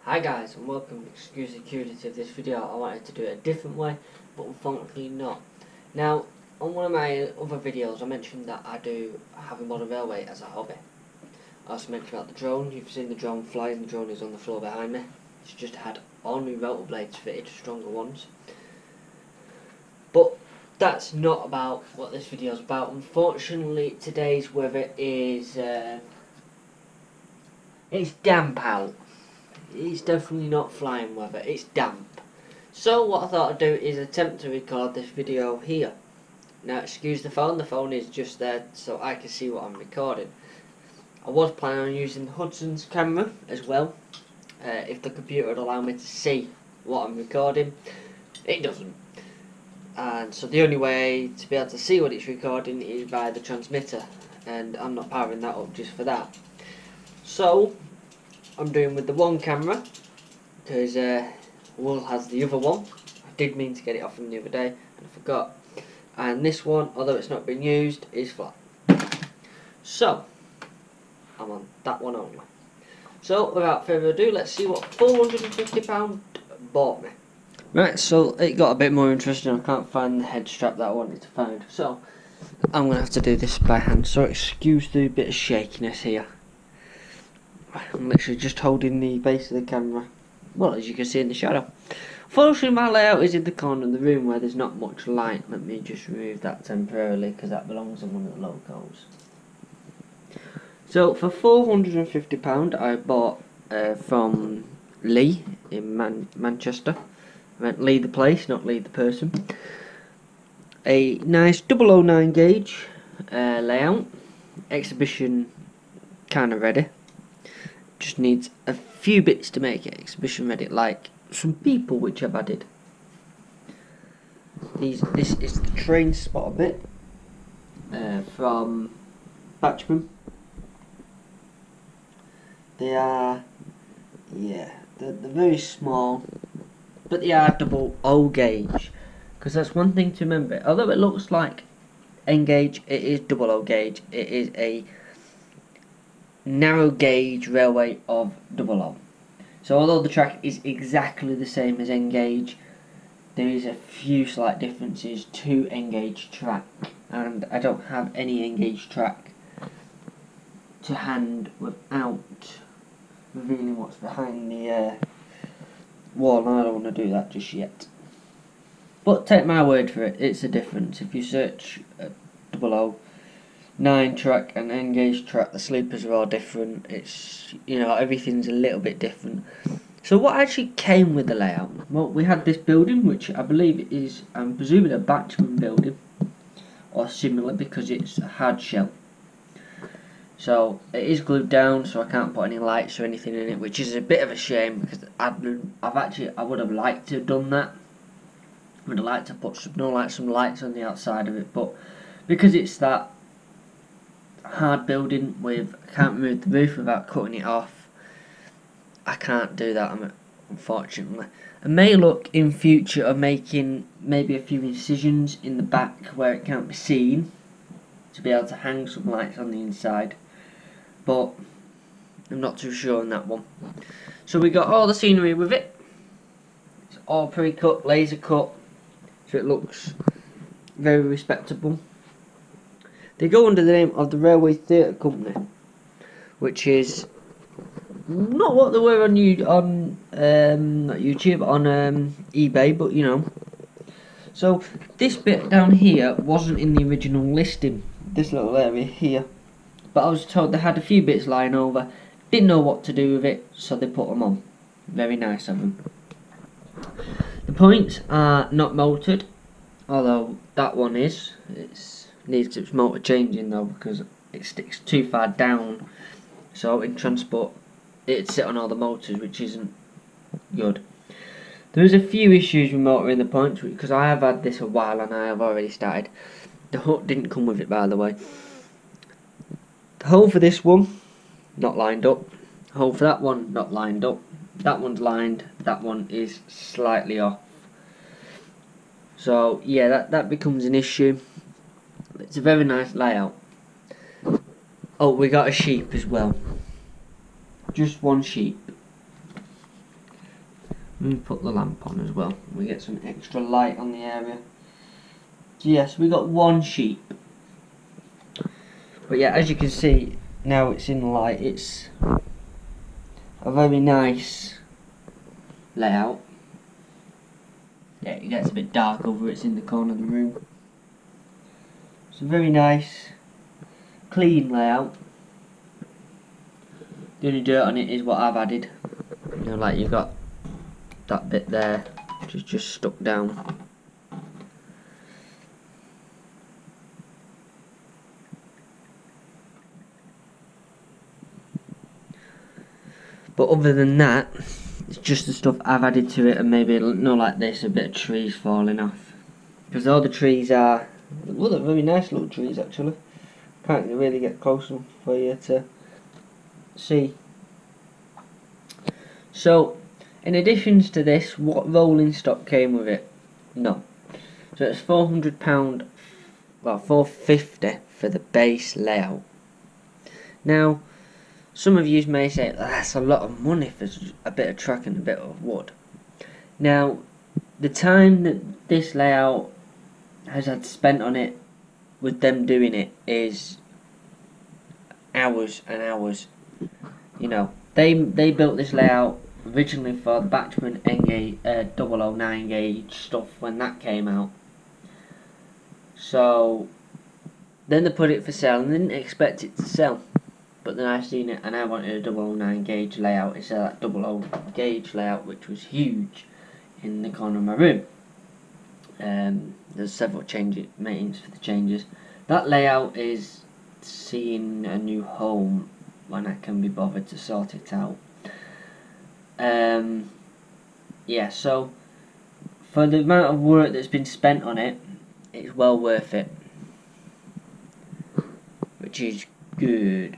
Hi guys and welcome. Excuse the crudity of this video. I wanted to do it a different way, but unfortunately not. Now, on one of my other videos I mentioned that I do have a modern railway as a hobby. I also mentioned about the drone. You've seen the drone flying. The drone is on the floor behind me. It's just had all new rotor blades fitted, stronger ones. But that's not about what this video is about. Unfortunately, today's weather is it's damp out. It's definitely not flying weather, it's damp. So what I thought I'd do is attempt to record this video here. Now excuse the phone is just there so I can see what I'm recording. I was planning on using Hudson's camera as well, if the computer would allow me to see what I'm recording. It doesn't. And so the only way to be able to see what it's recording is via the transmitter, and I'm not powering that up just for that. So I'm doing with the one camera because Will has the other one. I did mean to get it off him the other day and I forgot. And this one, although it's not been used, is flat. So I'm on that one only. So without further ado, let's see what £450 bought me. Right, so it got a bit more interesting. I can't find the head strap that I wanted to find, so I'm gonna have to do this by hand. So excuse the bit of shakiness here. I'm literally just holding the base of the camera, well, as you can see in the shadow. Fortunately, my layout is in the corner of the room where there's not much light. Let me just remove that temporarily because that belongs on one of the Locos. So for £450 I bought from Lee in Manchester. I meant Lee the place, not Lee the person. A nice 009 gauge layout. Exhibition kind of ready. Just needs a few bits to make it exhibition ready, like some people which I've added. This is the train spotter bit from Batchman. They are, yeah, they're very small, but they are 00 gauge, because that's one thing to remember. Although it looks like N gauge, it is 00 gauge. It is a narrow gauge railway of 00. So although the track is exactly the same as N gauge, there is a few slight differences to N gauge track, and I don't have any N gauge track to hand without revealing what's behind the wall, and I don't want to do that just yet. But take my word for it, it's a difference. If you search 009 track and N gauge track, the sleepers are all different. It's, you know, everything's a little bit different. So what actually came with the layout? Well, we had this building, which I believe is, I'm presuming, a Batchman building or similar, because it's a hard shell. So it is glued down, so I can't put any lights or anything in it, which is a bit of a shame, because I would have liked to have done that. I would have liked to put some lights on the outside of it, but because it's that hard building with, I can't remove the roof without cutting it off, I can't do that, unfortunately. I may look in future of making maybe a few incisions in the back where it can't be seen, to be able to hang some lights on the inside, but I'm not too sure on that one. So we got all the scenery with it. It's all pre-cut, laser cut, so it looks very respectable. They go under the name of the Railway Theatre Company, which is not what they were on not YouTube, on eBay, but you know. So this bit down here wasn't in the original listing, this little area here, but I was told they had a few bits lying over, didn't know what to do with it, so they put them on. Very nice of them. The points are not motored, although that one is. It needs its motor changing though, because it sticks too far down, so in transport it'd sit on all the motors, which isn't good. There's a few issues with motoring the points, because I have had this a while and I have already started. The hook didn't come with it, by the way. The hole for this one, not lined up. The hole for that one, not lined up. That one's lined, that one is slightly off. So yeah, that becomes an issue. It's a very nice layout. Oh, we got a sheep as well. Just one sheep. Let me put the lamp on as well. We get some extra light on the area. So yes, we got one sheep. But yeah, as you can see, now it's in light. It's a very nice layout. Yeah, it gets a bit dark over it's in the corner of the room. It's a very nice, clean layout. The only dirt on it is what I've added. You know, like you've got that bit there, which is just stuck down. But other than that, it's just the stuff I've added to it, and maybe not like this, a bit of trees falling off. Because all the trees are, well, they're very nice little trees actually. Can't really get close enough for you to see. So, in addition to this, what rolling stock came with it? No. So it's £400, well, £450 for the base layout. Now, some of you may say that's a lot of money for a bit of track and a bit of wood. Now, the time that this layout has had spent on it, with them doing it, is hours and hours. You know, they built this layout originally for the Batchman N-gauge, 009 gauge stuff when that came out. So then they put it for sale and didn't expect it to sell. But then I seen it and I wanted a 009 gauge layout instead of that 00 gauge layout, which was huge in the corner of my room. There's several maintenance for the changes. That layout is seeing a new home when I can be bothered to sort it out. Yeah, so for the amount of work that's been spent on it, it's well worth it, which is good.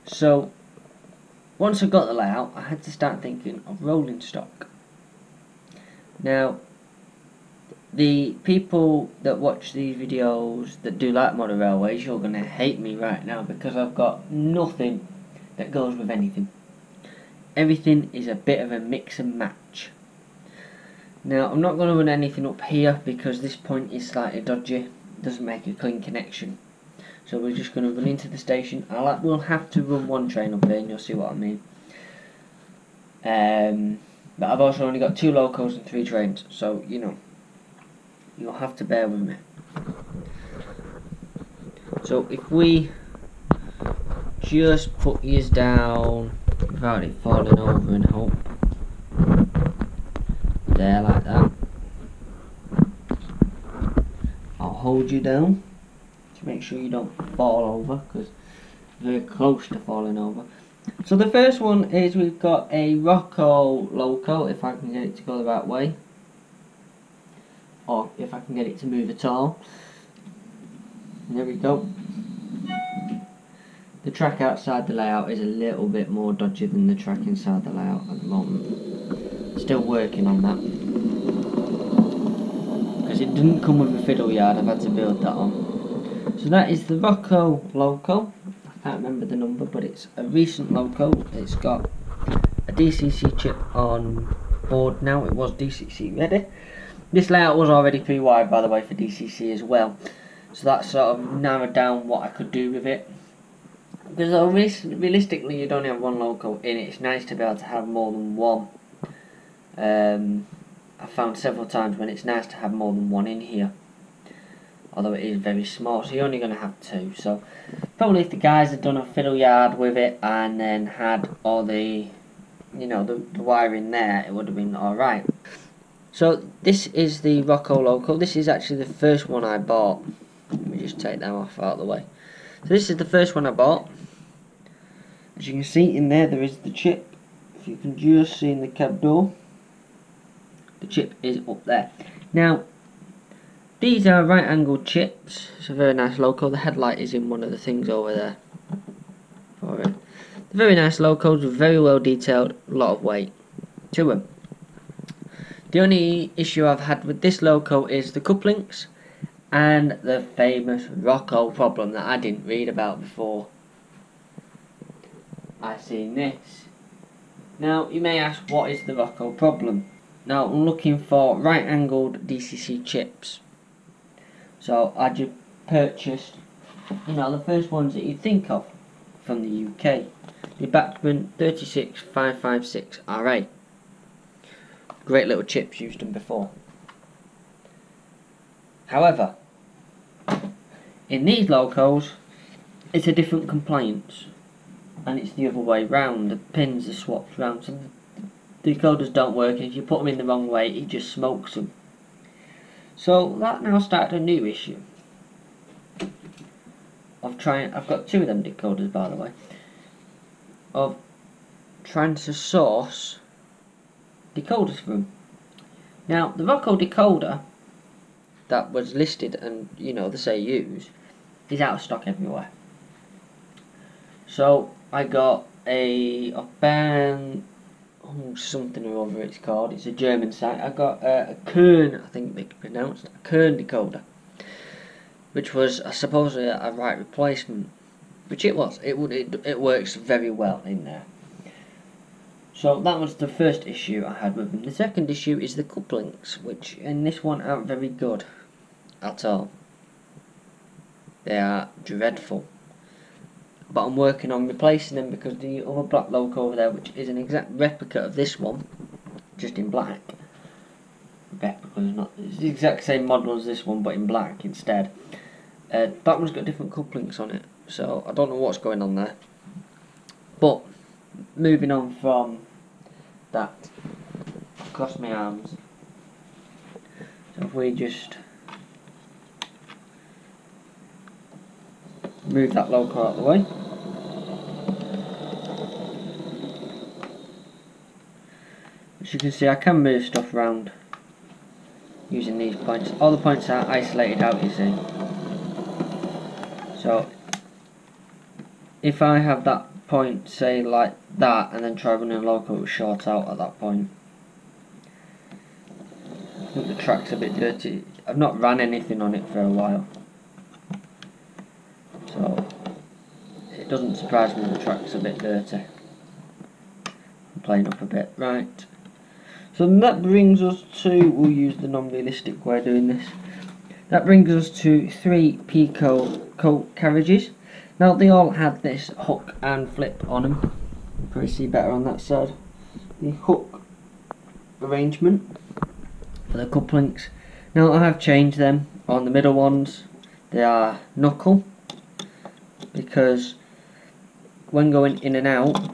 So once I got the layout, I had to start thinking of rolling stock. Now, the people that watch these videos that do like model railways, you're going to hate me right now because I've got nothing that goes with anything. Everything is a bit of a mix and match. Now, I'm not going to run anything up here because this point is slightly dodgy. It doesn't make a clean connection. So we're just going to run into the station. We'll have to run one train up here and you'll see what I mean. But I've also only got 2 locos and 3 trains, so you know, you'll have to bear with me. So if we just put yours down without it falling over and hope, there like that. I'll hold you down to make sure you don't fall over, because you're very close to falling over. So the first one is we've got a Rocco Loco, if I can get it to go the right way, or if I can get it to move at all. There we go. The track outside the layout is a little bit more dodgy than the track inside the layout at the moment. Still working on that, because it didn't come with a fiddle yard, I've had to build that on. So that is the Rocco Loco. I can't remember the number, but it's a recent Loco. It's got a DCC chip on board now. It was DCC ready. This layout was already pre-wired, by the way, for DCC as well. So that sort of narrowed down what I could do with it. Because realistically, you'd only have one Loco in it. It's nice to be able to have more than one. I found several times when it's nice to have more than one in here, although it is very small, so you're only going to have 2. So probably if the guys had done a fiddle yard with it and then had all the, you know, the wiring there, it would have been alright. So this is the Rocco Loco. This is actually the first one I bought. Let me just take that off out of the way. So this is the first one I bought. As you can see in there, there is the chip. If you can just see in the cab door, the chip is up there. Now, these are right angled chips. It's a very nice Loco. The headlight is in one of the things over there for it. They're very nice Locos, very well detailed, a lot of weight to them. The only issue I've had with this Loco is the couplings and the famous Rocco problem that I didn't read about before I seen this. Now you may ask, what is the Rocco problem? Now I'm looking for right angled DCC chips. So I just purchased, the first ones that you'd think of from the UK. The Batchman 36556RA. Great little chips, used them before. However, in these Locos, it's a different complaint, and it's the other way round. The pins are swapped round, so the decoders don't work, and if you put them in the wrong way, it just smokes them. So that now started a new issue of trying. I've got two of them decoders, by the way, of trying to source decoders for them. Now the Rocco decoder that was listed and they say use is out of stock everywhere. So I got a band, something or other it's called. It's a German site. I got a Kern, I think they pronounced a Kern decoder, which was supposedly a right replacement, which it was. It works very well in there. So that was the first issue I had with them. The second issue is the couplings, which in this one aren't very good at all. They are dreadful. But I'm working on replacing them because the other black Loco over there, which is an exact replica of this one, just in black. Replica is not, it's the exact same model as this one, but in black instead. That one's got different couplings on it, so I don't know what's going on there. But moving on from that, cross my arms. So if we just move that Loco out of the way. As you can see, I can move stuff around using these points. All the points are isolated out, you see. So if I have that point, say like that, and then try running a Loco, it will short out at that point. I think the track's a bit dirty. I've not ran anything on it for a while, so it doesn't surprise me the track's a bit dirty. I'm playing up a bit, right. So that brings us to, we'll use the non-realistic way of doing this. That brings us to 3 Pico coat carriages. Now they all had this hook and flip on them. You probably see better on that side. The hook arrangement for the couplings. Now I have changed them on the middle ones. They are knuckle, because when going in and out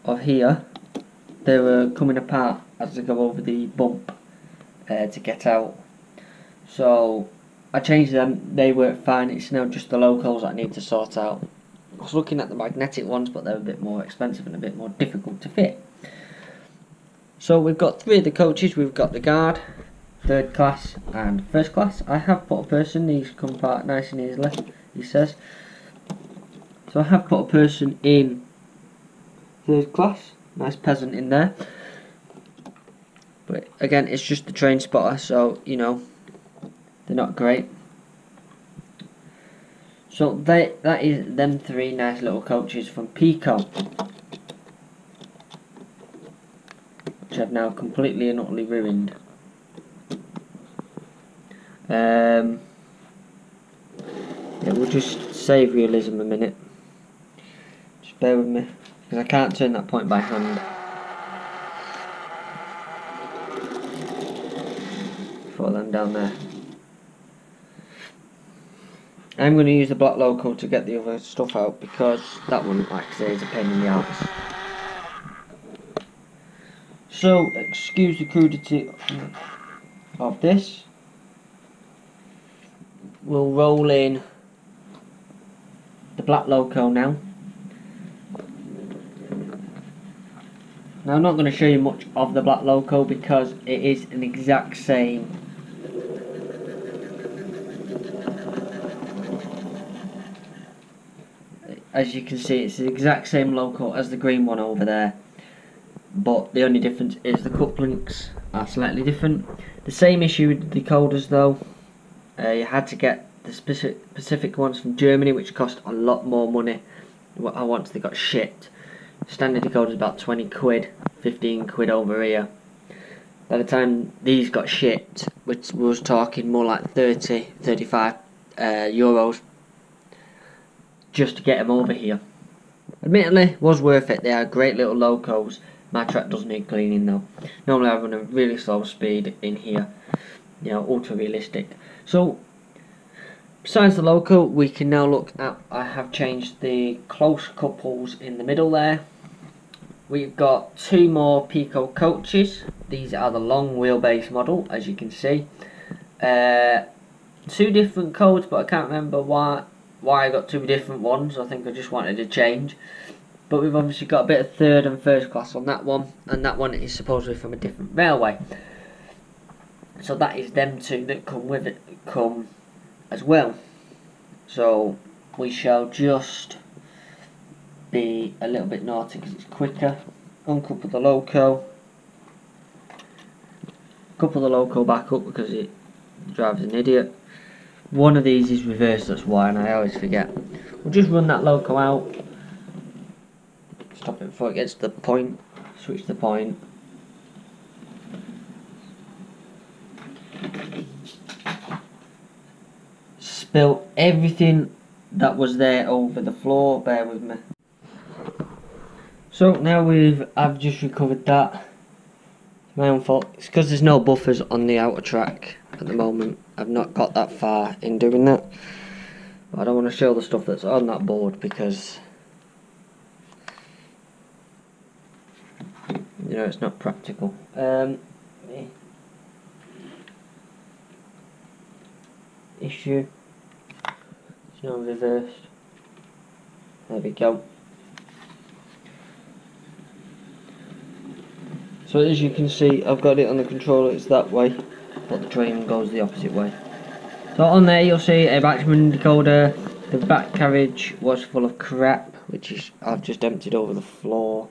of here, they were coming apart as they go over the bump to get out. So I changed them, they work fine. It's now just the Locos that I need to sort out. I was looking at the magnetic ones, but they're a bit more expensive and a bit more difficult to fit. So we've got 3 of the coaches. We've got the guard, third class and first class. I have put a person, these come apart nice and easily, he says. So I have put a person in third class. Nice peasant in there. But again, it's just the train spotter, so they're not great. So that is them 3 nice little coaches from Pico, which I've now completely and utterly ruined. Yeah, we'll just save realism a minute. Just bear with me, because I can't turn that point by hand. Put them down there. I'm going to use the black Loco to get the other stuff out, because that one, like I say, is a pain in the arse. So, excuse the crudity of this. We'll roll in the black Loco now. Now I'm not going to show you much of the black Loco because it is an exact same as you can see, it's the exact same Loco as the green one over there, but the only difference is the couplings are slightly different. The same issue with the decoders though. You had to get the specific ones from Germany, which cost a lot more money once they got shipped. Standard decoder is about 20 quid, 15 quid over here. By the time these got shipped, which was talking more like 30, 35 euros just to get them over here. Admittedly, was worth it. They are great little Locos. My track does need cleaning though. Normally I run a really slow speed in here, you know, ultra realistic. So besides the Loco, we can now look at, I have changed the close couples in the middle there. We've got 2 more Pico coaches. These are the long wheelbase model, as you can see. 2 different codes, but I can't remember why I got 2 different ones. I think I just wanted to change. But we've obviously got a bit of third and first class on that one, and that one is supposedly from a different railway. So that is them 2 that come with it, come as well. So we shall just be a little bit naughty because it's quicker. Uncouple the Loco, couple the Loco back up because the driver's an idiot. One of these is reversed, that's why, and I always forget. We'll just run that Loco out, stop it before it gets to the point, switch the point. Spill everything that was there over the floor, bear with me. So now I've just recovered that. It's my own fault. It's because there's no buffers on the outer track at the moment. I've not got that far in doing that. But I don't want to show the stuff that's on that board because, you know, it's not practical. Issue. It's now reversed. There we go. So as you can see, I've got it on the controller, it's that way, but the train goes the opposite way. So on there you'll see a Batchman decoder. The back carriage was full of crap, which is I've just emptied over the floor.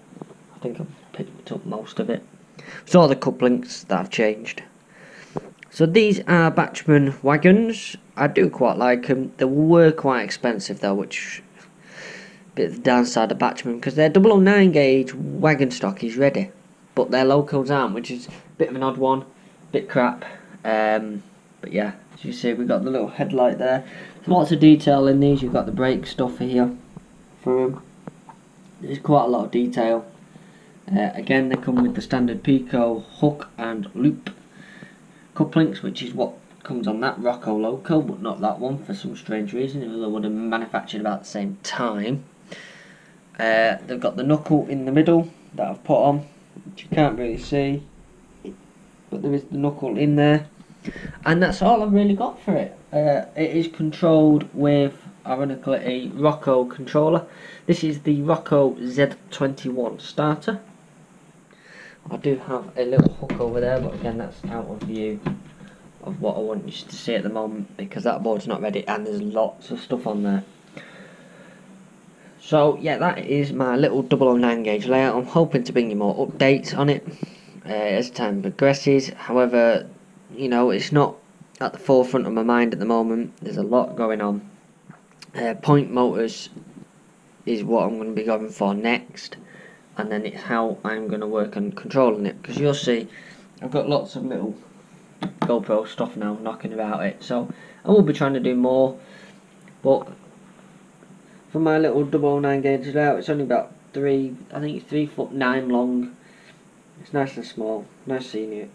I think I've picked up most of it. So all the couplings that I've changed. So these are Batchman wagons. I do quite like them. They were quite expensive though, which is a bit of the downside of Batchman, because their 009 gauge wagon stock is ready, but their Locos aren't, which is a bit of an odd one, bit crap. But yeah, as you see, we've got the little headlight there. There's lots of detail in these. You've got the brake stuff here for them. There's quite a lot of detail. Again, they come with the standard Pico hook and loop couplings, which is what comes on that Rocco Loco, but not that one for some strange reason, even though they would have manufactured about the same time. They've got the knuckle in the middle that I've put on, which you can't really see, but there is the knuckle in there, and that's all I've really got for it. It is controlled with, ironically, a Rocco controller. This is the Rocco Z21 starter. I do have a little hook over there, but again that's out of view of what I want you to see at the moment because that board's not ready and there's lots of stuff on there. So yeah, that is my little 009 gauge layout. I'm hoping to bring you more updates on it as time progresses. However, you know, it's not at the forefront of my mind at the moment. There's a lot going on. Point motors is what I'm going to be going for next, and then it's how I'm going to work on controlling it, because you'll see I've got lots of little GoPro stuff now knocking about it, so I will be trying to do more. But for my little 009 gauge layout, it's only about I think it's 3'9" long. It's nice and small, nice seeing it.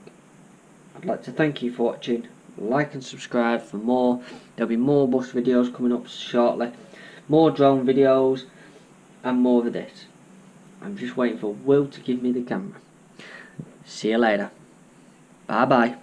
I'd like to thank you for watching. Like and subscribe for more. There'll be more bus videos coming up shortly, more drone videos, and more of this. I'm just waiting for Will to give me the camera. See you later. Bye bye.